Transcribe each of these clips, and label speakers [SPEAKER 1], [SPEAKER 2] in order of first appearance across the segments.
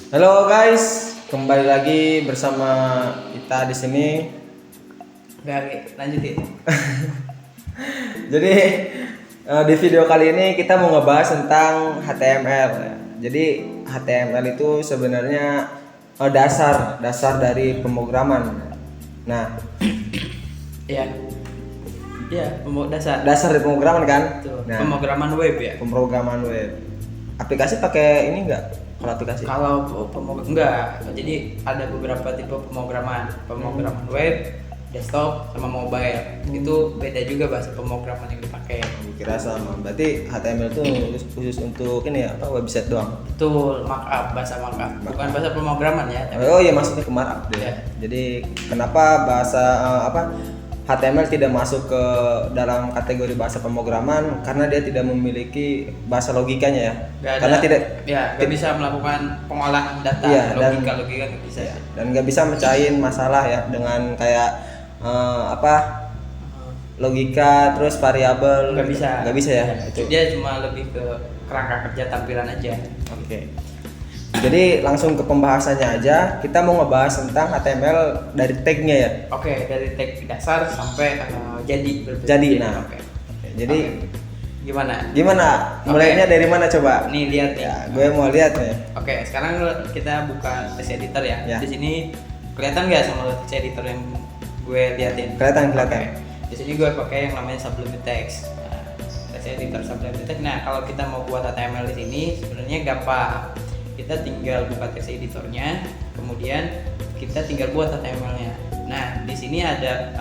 [SPEAKER 1] Halo guys, kembali lagi bersama kita di sini.
[SPEAKER 2] Oke, lanjutin.
[SPEAKER 1] Jadi di video kali ini kita mau ngebahas tentang HTML. Jadi HTML itu sebenarnya dasar dari pemrograman. Nah,
[SPEAKER 2] Iya. Iya, dasar.
[SPEAKER 1] dasar dari pemrograman kan?
[SPEAKER 2] Tuh,
[SPEAKER 1] Nah,
[SPEAKER 2] pemrograman web ya.
[SPEAKER 1] pemrograman web. Aplikasi pakai ini enggak? Kalau aplikasi?
[SPEAKER 2] Kalau enggak, jadi ada beberapa tipe pemrograman. Pemrograman web, desktop, sama mobile. Itu beda juga bahasa pemrograman yang dipakai.
[SPEAKER 1] Kira sama. Berarti HTML itu khusus untuk ini ya, apa website doang?
[SPEAKER 2] Betul, markup, bahasa markup. Bukan bahasa pemrograman ya.
[SPEAKER 1] Oh iya, maksudnya ke markup deh.
[SPEAKER 2] Ya.
[SPEAKER 1] Jadi kenapa bahasa HTML tidak masuk ke dalam kategori bahasa pemrograman? Karena dia tidak memiliki bahasa logikanya ya.
[SPEAKER 2] Nggak ada,
[SPEAKER 1] Karena tidak
[SPEAKER 2] nggak bisa melakukan pengolahan data,
[SPEAKER 1] Iya,
[SPEAKER 2] logika nggak bisa.
[SPEAKER 1] ya, dan nggak bisa mecahin masalah ya dengan kayak logika terus variabel. Nggak bisa ya. Itu.
[SPEAKER 2] Dia cuma lebih ke kerangka kerja tampilan aja.
[SPEAKER 1] Oke. Jadi langsung ke pembahasannya aja. Kita mau ngebahas tentang HTML dari tag-nya ya.
[SPEAKER 2] Oke, dari tag dasar sampai jadi.
[SPEAKER 1] Jadi, nah.
[SPEAKER 2] Oke.
[SPEAKER 1] Jadi
[SPEAKER 2] Gimana?
[SPEAKER 1] Mulainya dari mana coba?
[SPEAKER 2] Nih lihat nih.
[SPEAKER 1] Ya, gue mau lihat nih.
[SPEAKER 2] Oke, sekarang kita buka text editor ya.
[SPEAKER 1] Ya.
[SPEAKER 2] Di sini kelihatan nggak sama text editor yang gue liatin?
[SPEAKER 1] Kelihatan.
[SPEAKER 2] Oke. Di sini gue pakai yang namanya Sublime Text. Nah, text editor Sublime Text. Nah, kalau kita mau buat HTML di sini sebenarnya gampang. Kita tinggal buka text editornya, kemudian kita tinggal buat HTML-nya. Nah, di sini ada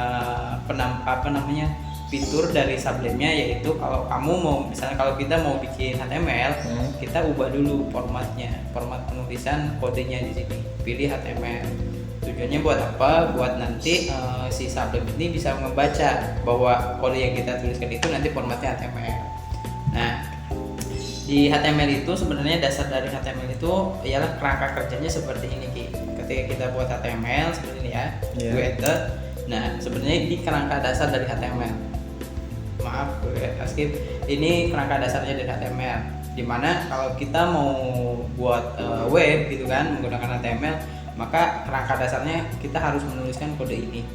[SPEAKER 2] fitur dari Sublime-nya, yaitu kalau kamu mau, misalnya kalau kita mau bikin HTML, kita ubah dulu format penulisan kodenya di sini. Pilih HTML. Tujuannya buat apa? Buat nanti si Sublime ini bisa membaca bahwa kode yang kita tuliskan itu nanti formatnya HTML. Nah, di HTML itu sebenarnya dasar dari HTML itu ialah kerangka kerjanya seperti ini Ki. Ketika kita buat HTML seperti ini ya, gue enter. Nah, sebenarnya ini kerangka dasar dari HTML. Maaf, gue skip. Ini kerangka dasarnya dari HTML. Dimana kalau kita mau buat web gitu kan menggunakan HTML, maka kerangka dasarnya kita harus menuliskan kode ini.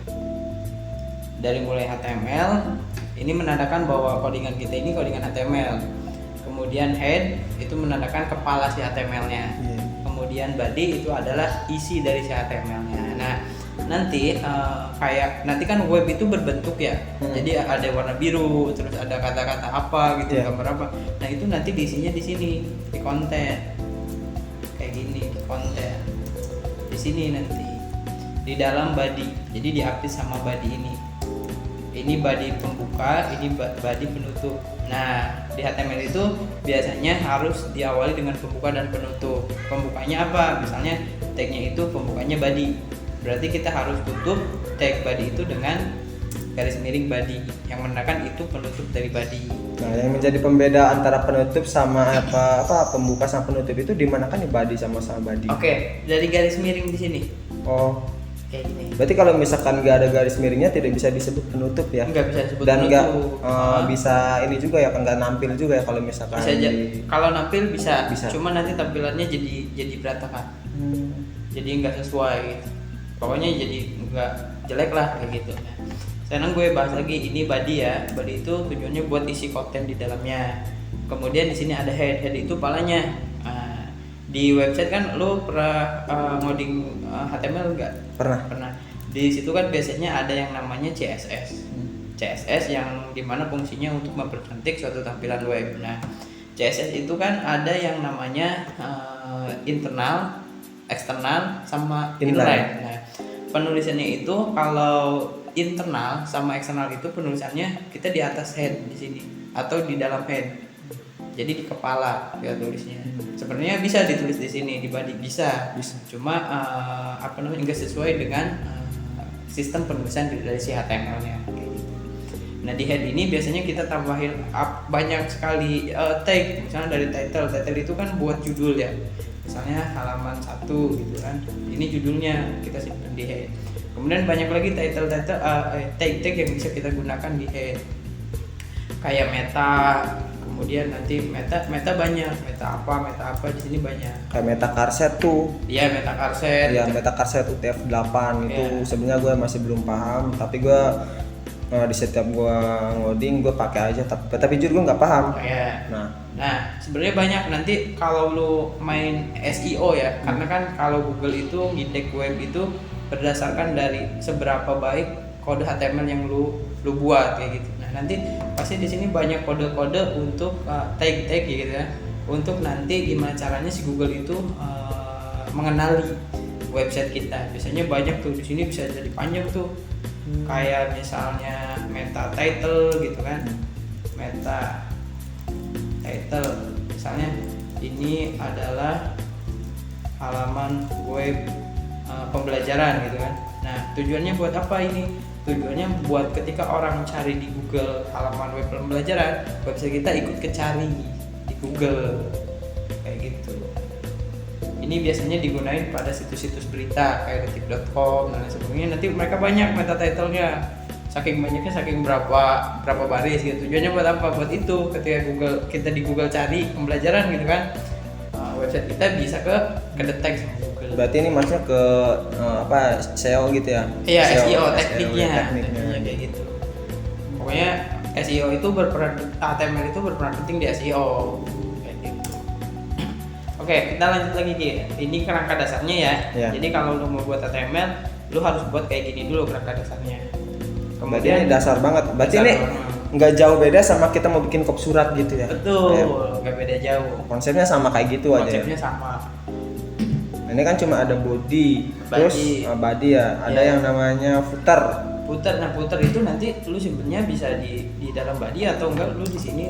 [SPEAKER 2] Dari mulai HTML, ini menandakan bahwa codingan kita ini codingan HTML. Kemudian head itu menandakan kepala si HTML-nya. Kemudian body itu adalah isi dari si HTML-nya. Nah, nanti nanti kan web itu berbentuk ya. Jadi ada warna biru, terus ada kata-kata apa gitu, gambar apa. Nah, itu nanti diisinya di sini, di konten. Kayak gini, di konten. Di sini nanti di dalam body. Jadi diapit sama body ini. Ini body pembuka, ini body penutup. Nah, di HTML itu biasanya harus diawali dengan pembuka dan penutup. Pembukanya apa? Misalnya tagnya itu pembukanya body. Berarti kita harus tutup tag body itu dengan garis miring body yang menandakan itu penutup dari body.
[SPEAKER 1] Nah, yang menjadi pembeda antara penutup sama pembuka sama penutup itu di mana kan di body sama body.
[SPEAKER 2] Oke, dari garis miring di sini.
[SPEAKER 1] Oh.
[SPEAKER 2] Kayak gini.
[SPEAKER 1] Berarti kalau misalkan nggak ada garis miringnya tidak bisa disebut penutup ya?
[SPEAKER 2] Nggak bisa disebut
[SPEAKER 1] dan nggak
[SPEAKER 2] penutup.
[SPEAKER 1] bisa ini juga ya, nggak nampil juga ya kalau misalkan
[SPEAKER 2] Bisa aja. Kalau nampil bisa. Cuma nanti tampilannya jadi berantakan. Jadi nggak sesuai. Pokoknya jadi nggak jelek lah kayak gitu. Sekarang gue bahas lagi, ini body ya. Body itu tujuannya buat isi konten di dalamnya. Kemudian di sini ada head. Head itu palanya. Di website kan lo pernah ngoding HTML enggak? Pernah. Di situ kan biasanya ada yang namanya CSS. CSS yang dimana fungsinya untuk mempercantik suatu tampilan web. Nah, CSS itu kan ada yang namanya internal, eksternal, sama inline. Nah, penulisannya itu kalau internal sama eksternal itu penulisannya kita di atas head di sini atau di dalam head. Jadi di kepala ya tulisnya. Sebenarnya bisa ditulis di sini, di body bisa. Cuma enggak sesuai dengan sistem penulisan dari si HTML-nya kayak gitu. Nah, di head ini biasanya kita tambahin banyak sekali tag. Misalnya dari title itu kan buat judul ya. Misalnya halaman 1 gitu kan. Ini judulnya kita simpan di head. Kemudian banyak lagi tag yang bisa kita gunakan di head. Kayak meta, kemudian nanti meta banyak, meta apa di sini banyak.
[SPEAKER 1] Kayak Meta Carset tuh.
[SPEAKER 2] Iya, meta Carset.
[SPEAKER 1] Ya Meta Carset UTF-8 itu
[SPEAKER 2] Iya.
[SPEAKER 1] sebenarnya gue masih belum paham, tapi gue di setiap gue ngoding gue pakai aja, tapi jujur gue nggak paham.
[SPEAKER 2] Ya.
[SPEAKER 1] Nah,
[SPEAKER 2] Nah, sebenarnya banyak nanti kalau lu main SEO ya, karena kan kalau Google itu ngindeks web itu berdasarkan dari seberapa baik kode HTML yang lu buat kayak gitu. Nah, nanti pasti di sini banyak kode-kode untuk tag gitu ya. Untuk nanti gimana caranya si Google itu mengenali website kita. Biasanya banyak tuh di sini bisa jadi panjang tuh. Kayak misalnya meta title gitu kan. Meta title misalnya ini adalah halaman web pembelajaran gitu kan. Nah, tujuannya buat apa ini? Tujuannya buat ketika orang cari di Google halaman web pembelajaran, website kita ikut kecari di Google kayak gitu. Ini biasanya digunain pada situs-situs berita kayak detik.com dan lain sebagainya. Nanti mereka banyak meta title-nya. Saking banyaknya, saking berapa baris gitu. Tujuannya buat apa? Buat itu ketika kita di Google cari pembelajaran gitu kan, website kita bisa kedetek sama Google.
[SPEAKER 1] berarti ini maksudnya ke SEO gitu ya?
[SPEAKER 2] Iya, SEO
[SPEAKER 1] tekniknya.
[SPEAKER 2] tekniknya kayak gitu. Pokoknya SEO itu HTML itu berperan penting di SEO kayak gitu. Oke, kita lanjut lagi Ki. Ini kerangka dasarnya ya.
[SPEAKER 1] Ya.
[SPEAKER 2] Jadi kalau lu mau buat HTML, lu harus buat kayak gini dulu kerangka dasarnya.
[SPEAKER 1] Berarti ini dasar banget. Berarti
[SPEAKER 2] dasar
[SPEAKER 1] ini
[SPEAKER 2] banget.
[SPEAKER 1] nggak jauh beda sama kita mau bikin kop surat gitu ya?
[SPEAKER 2] Betul,
[SPEAKER 1] Ya,
[SPEAKER 2] nggak beda jauh.
[SPEAKER 1] konsepnya sama kayak gitu aja.
[SPEAKER 2] Konsepnya sama.
[SPEAKER 1] Ini kan cuma ada body, terus body ya. Ada
[SPEAKER 2] Iya.
[SPEAKER 1] yang namanya footer.
[SPEAKER 2] Nah footer itu nanti lu sebenarnya bisa di dalam body atau enggak lu di sini.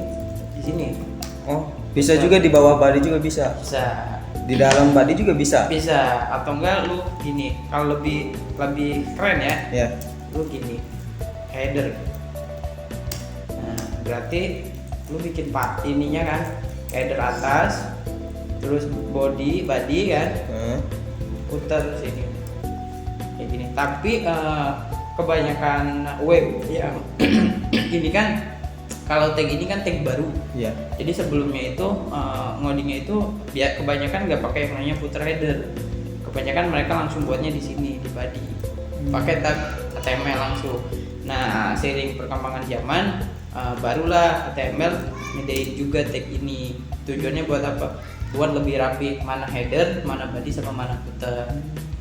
[SPEAKER 1] Oh, bisa juga di bawah body juga bisa.
[SPEAKER 2] Bisa.
[SPEAKER 1] Di dalam body juga bisa.
[SPEAKER 2] Bisa atau enggak lu gini. Kalau lebih keren ya.
[SPEAKER 1] Ya.
[SPEAKER 2] Lu gini. Header. Nah, berarti lu bikin ininya kan, header atas, terus body kan, footer sini kayak gini. Tapi kebanyakan web yang ini kan, kalau tag ini kan tag baru.
[SPEAKER 1] Iya.
[SPEAKER 2] Jadi sebelumnya itu ngodingnya itu kebanyakan nggak pakai yang namanya footer header. Kebanyakan mereka langsung buatnya di sini di body, pakai tag HTML langsung. Nah, seiring perkembangan zaman, barulah HTML nyedain juga tag ini. Tujuannya buat apa? Buat lebih rapi, mana header, mana body, sama mana footer.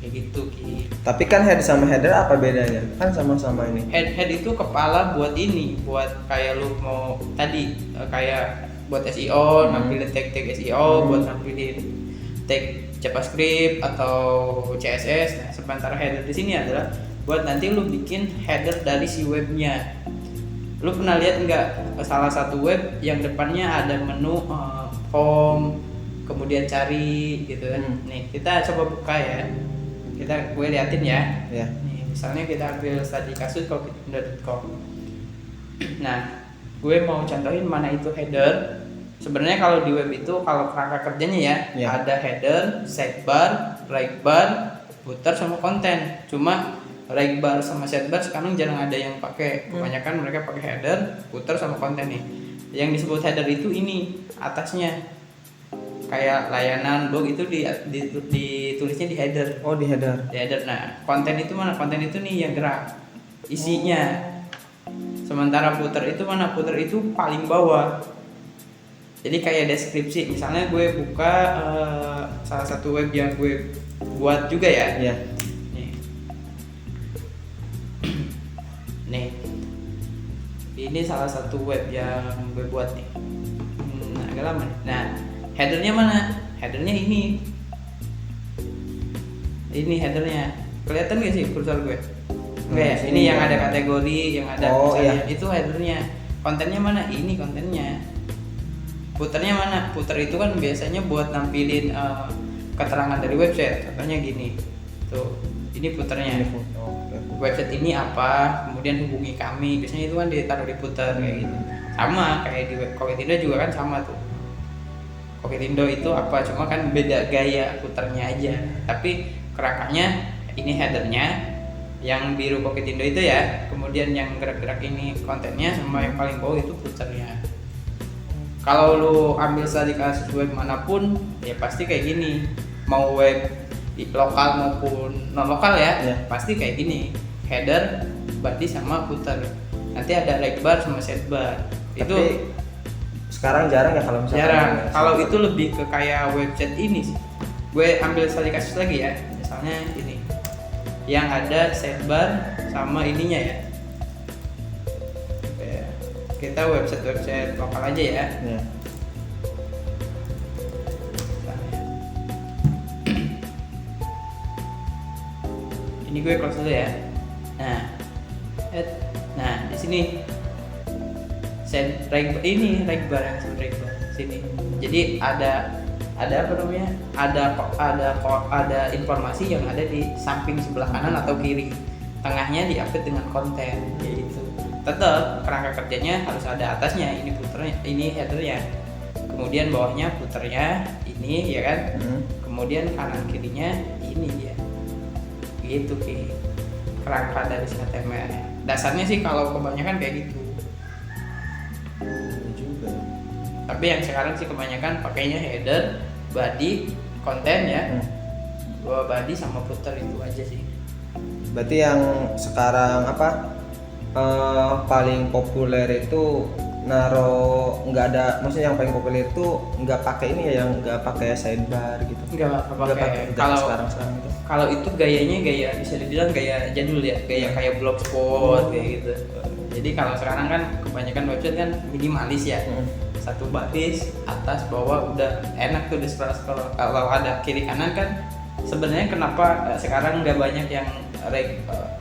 [SPEAKER 2] Kayak gitu Ki.
[SPEAKER 1] Tapi kan head sama header apa bedanya? Kan sama-sama ini.
[SPEAKER 2] Head itu kepala buat ini, buat kayak lu mau tadi kayak buat SEO, nampilin tag SEO, buat nampilin tag JavaScript atau CSS. Nah, sementara header di sini adalah buat nanti lu bikin header dari si webnya. Lu pernah lihat nggak salah satu web yang depannya ada menu home, kemudian cari gitu kan? Nih kita coba buka ya. Gue liatin ya.
[SPEAKER 1] Ya.
[SPEAKER 2] Nih, misalnya kita ambil tadi kasus coffeetindo.com. Nah, gue mau contohin mana itu header. Sebenarnya kalau di web itu kalau kerangka kerjanya ya, ada header, sidebar, right bar, footer sama konten. Cuma right bar sama sidebar sekarang jarang ada yang pakai. Kebanyakan mereka pakai header, footer sama konten nih. Yang disebut header itu ini atasnya. Kayak layanan blog itu ditulisnya di header.
[SPEAKER 1] Oh, di header.
[SPEAKER 2] Di header. Nah, konten itu mana? Konten itu nih yang gerak. Isinya. Sementara footer itu mana? Footer itu paling bawah. Jadi kayak deskripsi. Misalnya gue buka salah satu web yang gue buat juga ya.
[SPEAKER 1] Iya.
[SPEAKER 2] Nih. Ini salah satu web yang gue buat nih. Agak lama nih. Nah, headernya mana? Headernya ini. Ini headernya. Kelihatan gak sih kursor gue? Enggak ya? Ini yang ada kategori, yang ada misalnya itu headernya. Kontennya mana? Ini kontennya. Footernya mana? Footer itu kan biasanya buat nampilin keterangan dari website. Contohnya gini. Tuh, ini footernya. Website ini apa? Kemudian hubungi kami. Biasanya itu kan ditaruh di footer kayak gitu. Sama kayak di web Coffeetindo juga kan sama tuh. Coffeetindo itu apa? Cuma kan beda gaya footernya aja. Tapi kerangkanya ini headernya. Yang biru Coffeetindo itu ya. Kemudian yang gerak-gerak ini kontennya, sama yang paling bawah itu footernya. Kalau lu ambil studi kasus web manapun ya pasti kayak gini, mau web di lokal maupun non lokal ya,
[SPEAKER 1] Iya.
[SPEAKER 2] pasti kayak gini, header, body sama footer, nanti ada regbar sama sidebar. Itu
[SPEAKER 1] Tapi sekarang jarang ya kalau misalkan
[SPEAKER 2] jarang. Kalau itu lebih ke kayak website ini sih. Gue ambil studi kasus lagi ya, misalnya ini yang ada sidebar sama ininya ya. Kayak kita website lokal aja ya.
[SPEAKER 1] Ya.
[SPEAKER 2] Ini gue close dulu ya. Nah di sini regbar yang regbar sini. Jadi ada apa namanya? Ada informasi yang ada di samping sebelah kanan atau kiri. Tengahnya diupdate dengan konten gitu. Tetap kerangka kerjanya harus ada atasnya, ini footernya, ini headernya. Kemudian bawahnya footernya ini ya kan. Kemudian kanan kirinya ini dia. Gitu Ki. Kerangka dari HTML. Dasarnya sih kalau kebanyakan kayak gitu.
[SPEAKER 1] Juga.
[SPEAKER 2] Tapi yang sekarang sih kebanyakan pakainya header, body, konten ya. Dua body sama footer itu aja sih.
[SPEAKER 1] Berarti yang sekarang paling populer itu nggak ada, maksudnya yang paling populer itu nggak pakai ini ya, yang nggak pakai sidebar gitu.
[SPEAKER 2] Nggak pakai.
[SPEAKER 1] Kalau
[SPEAKER 2] Kalau
[SPEAKER 1] sekarang itu.
[SPEAKER 2] kalau itu gayanya gaya bisa dibilang gaya jadul ya, gaya kayak blogspot kayak gitu. Jadi kalau sekarang kan kebanyakan website kan minimalis ya. Satu baris atas bawah udah enak tuh di scroll. Kalau ada kiri kanan kan sebenarnya kenapa sekarang nggak banyak yang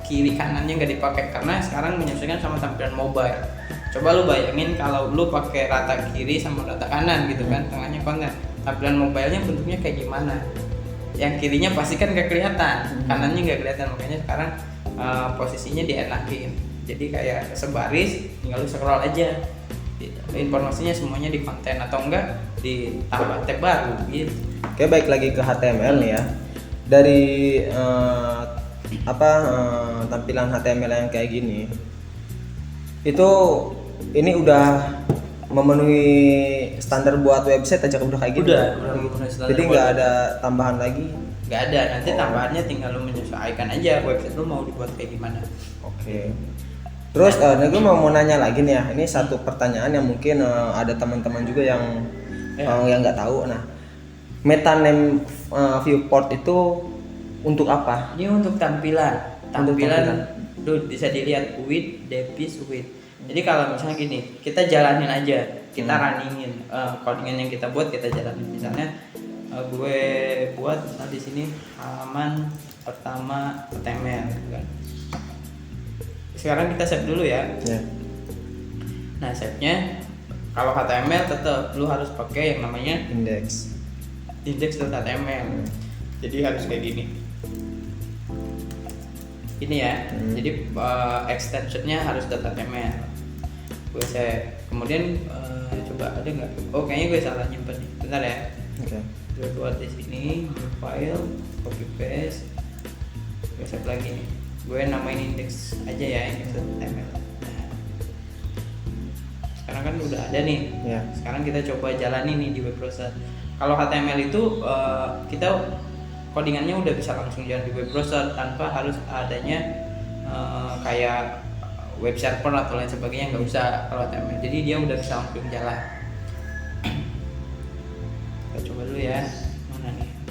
[SPEAKER 2] kiri kanannya nggak dipakai, karena sekarang menyesuaikan sama tampilan mobile. Coba lu bayangin kalau lu pakai rata kiri sama rata kanan gitu kan, tengahnya konten, tampilan mobilenya bentuknya kayak gimana? Yang kirinya pasti kan nggak kelihatan, kanannya nggak kelihatan, makanya sekarang posisinya dienakin. Jadi kayak sebaris, tinggal lu scroll aja. Informasinya semuanya di konten atau enggak ditambah tab baru gitu.
[SPEAKER 1] Oke, baik lagi ke HTML nih ya. Dari tampilan HTML yang kayak gini, itu ini udah memenuhi standar buat website aja udah kayak gitu.
[SPEAKER 2] Udah memenuhi standar
[SPEAKER 1] Jadi
[SPEAKER 2] buat
[SPEAKER 1] nggak ada tambahan lagi.
[SPEAKER 2] Nggak ada, nanti tambahannya tinggal lu menyesuaikan aja website lu mau dibuat kayak gimana.
[SPEAKER 1] Oke. Terus gue mau nanya lagi nih ya. Ini satu pertanyaan yang mungkin ada teman-teman juga yang nggak tahu. Nah, meta name viewport itu untuk apa?
[SPEAKER 2] Ini untuk tampilan.
[SPEAKER 1] Untuk tampilan.
[SPEAKER 2] Tuh bisa dilihat with, device with. Jadi kalau misalnya gini, kita jalanin aja, kita runningin codingan yang kita buat, kita jalanin. Misalnya gue buat di sini halaman pertama HTML kan. Sekarang kita save dulu ya.
[SPEAKER 1] Yeah.
[SPEAKER 2] Nah, save-nya kalau HTML tetap lu harus pakai yang namanya index.html. Jadi harus kayak gini. Ini ya. Jadi extensionnya harus .html. Gue save. Kemudian coba ada nggak? Oh, kayaknya gue salah nyimpen nih. Bentar ya.
[SPEAKER 1] Oke.
[SPEAKER 2] Gue buat di sini, new file, copy paste. Gue save lagi nih. Gue namain index aja ya, index.html. Nah, sekarang kan udah ada nih.
[SPEAKER 1] Yeah.
[SPEAKER 2] Sekarang kita coba jalani nih di web browser. Kalau HTML itu kita codingannya udah bisa langsung jalan di web browser tanpa harus adanya kayak web server atau lain sebagainya, nggak usah kalau HTML. Jadi dia udah bisa langsung jalan. Kita coba dulu ya. Mana nih?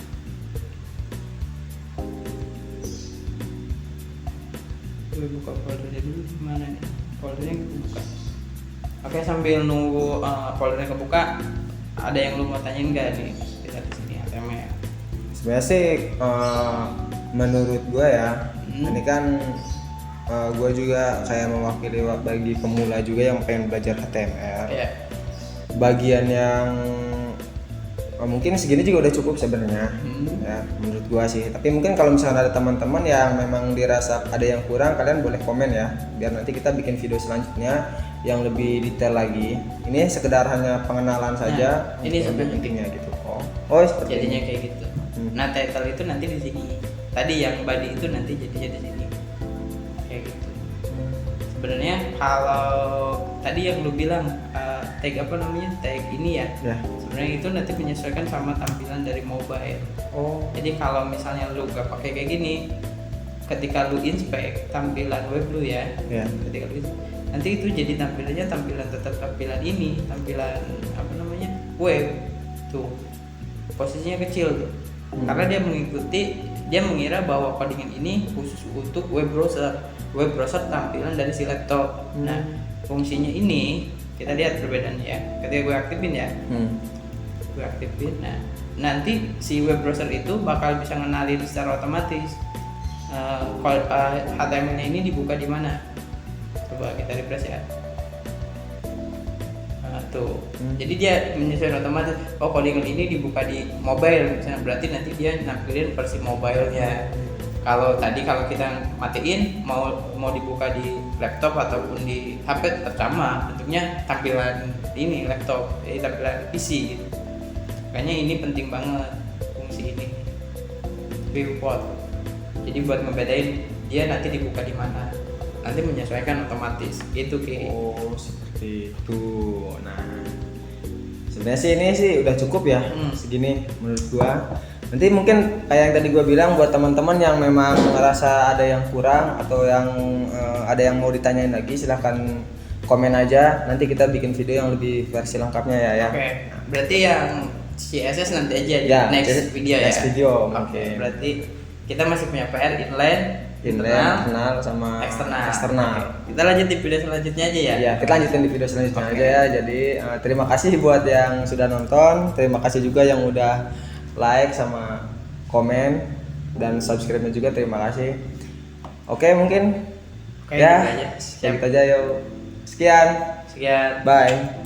[SPEAKER 2] Gue buka foldernya dulu, gimana nih? Foldernya kebuka. Oke, sambil nunggu foldernya kebuka, ada yang lu mau tanyain nggak nih? Kita di sini HTML.
[SPEAKER 1] Sebenarnya sih menurut gue ya, ini kan gue juga kayak mewakili bagi pemula juga yang pengen belajar HTML.
[SPEAKER 2] Yeah.
[SPEAKER 1] Bagian yang mungkin segini juga udah cukup sebenarnya, ya menurut gue sih. Tapi mungkin kalau misalnya ada teman-teman yang memang dirasa ada yang kurang, kalian boleh komen ya, biar nanti kita bikin video selanjutnya yang lebih detail lagi. Ini sekedar hanya pengenalan saja.
[SPEAKER 2] Ini sebenarnya
[SPEAKER 1] pentingnya gitu. Oh seperti
[SPEAKER 2] jadinya
[SPEAKER 1] ini.
[SPEAKER 2] kayak gitu. Nah, title itu nanti di sini. Tadi yang body itu nanti jadinya di sini. Kayak gitu. Sebenarnya kalau tadi yang lu bilang tag apa namanya, tag ini ya.
[SPEAKER 1] Ya.
[SPEAKER 2] Sebenarnya itu nanti menyesuaikan sama tampilan dari mobile.
[SPEAKER 1] Oh.
[SPEAKER 2] Jadi kalau misalnya lu gak pakai kayak gini, ketika lu inspect tampilan web lu ya,
[SPEAKER 1] Ya.
[SPEAKER 2] ketika lu nanti itu jadi tampilannya tetap tampilan ini, tampilan apa namanya, web tuh, posisinya kecil tuh. Karena dia mengira bahwa codingan ini khusus untuk web browser tampilan dari si laptop. Nah, fungsinya ini kita lihat perbedaannya ya. Ketika gue aktifin ya, gue aktifin. Nah, nanti si web browser itu bakal bisa ngenalin secara otomatis HTML-nya ini dibuka di mana. Coba kita refresh ya. Nah, tuh. Jadi dia menyesuaikan otomatis. Oh, codingan ini dibuka di mobile, misalnya, berarti nanti dia nampilin versi mobile-nya. Kalau kita matiin mau dibuka di laptop ataupun di HP tetap sama bentuknya, tampilan ini laptop, tampilan PC gitu. Makanya ini penting banget fungsi ini, viewport. Jadi buat ngebedain dia nanti dibuka di mana, nanti menyesuaikan otomatis gitu Ki.
[SPEAKER 1] Oh, seperti itu. Nah, sebenarnya sih ini sih udah cukup ya, segini menurut gua. Nanti mungkin kayak yang tadi gua bilang, buat teman-teman yang memang ngerasa ada yang kurang atau yang ada yang mau ditanyain lagi, silahkan komen aja. Nanti kita bikin video yang lebih versi lengkapnya ya.
[SPEAKER 2] Oke. Berarti yang CSS nanti aja di
[SPEAKER 1] Ya,
[SPEAKER 2] next video ya.
[SPEAKER 1] next video.
[SPEAKER 2] Oke. Berarti kita masih punya PR inline,
[SPEAKER 1] internal sama eksternal.
[SPEAKER 2] Oke. Kita lanjut di video selanjutnya aja ya.
[SPEAKER 1] Ya, kita lanjutin di video selanjutnya aja ya. Jadi terima kasih buat yang sudah nonton. Terima kasih juga yang udah like sama komen dan subscribe-nya juga, terima kasih. Oke, mungkin
[SPEAKER 2] Oke,
[SPEAKER 1] ya
[SPEAKER 2] gitu aja. Siap.
[SPEAKER 1] gitu aja yuk. Sekian.
[SPEAKER 2] Sekian.
[SPEAKER 1] Bye.